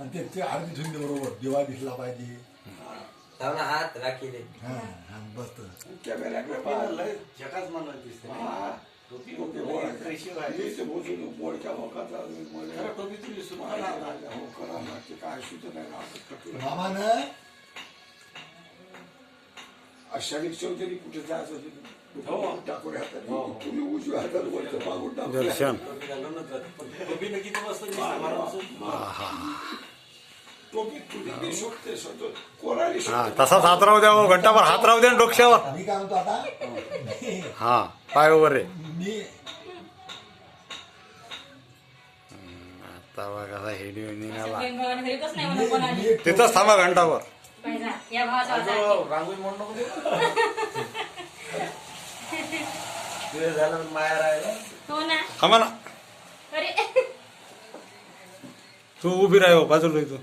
आणि ते आरती ठेवून बरोबर दिवा दिसला पाहिजे. हात राखी दे. बसत जगाच म्हणत दिसते. टोपी मामानं अशालिक चौधरी कुठे जायचं होतं टाकोरे हातात तुम्ही उजव्या हातात वरचं मागून टाकून दर्शन टोपीनं किती वाजता टोपी तुझी शोधते स्वतः कोराली हा तसाच हात राहू द्या. घंटाभर हात राहू द्या डोक्यावर. मी काय म्हणतो आता हा पाय वर रे. मी आता बघा कसा हेडी निघाला. हेच नाही म्हणून कोणाला तिथंच थांबा घंटाभर. पाहिजे या भावाचा रांगोळी म्हणू नको ते झालं माया राहिला. हो ना. थांबा ना. अरे तू उभी राह बाजूला तू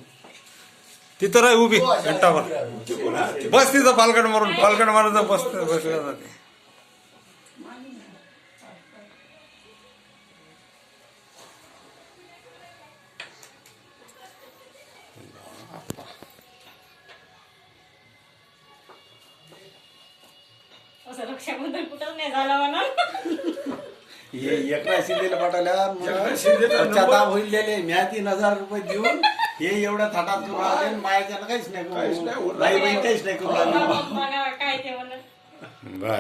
तिथं राह उभी घंटाभर. बस तिथं पालकड मारून बस बसल्या जाते. असं रक्षाबंधन कुठंच नाही झालं म्हणून. एकरा शिंदेला पाठवल्या ताप होईल गेले. म्या 3,000 रुपये देऊन हे एवढ्या थाटात करून आले. मायाच्यानं काहीच नाही करून काहीच नाही करून बघा काय ते म्हणून. बर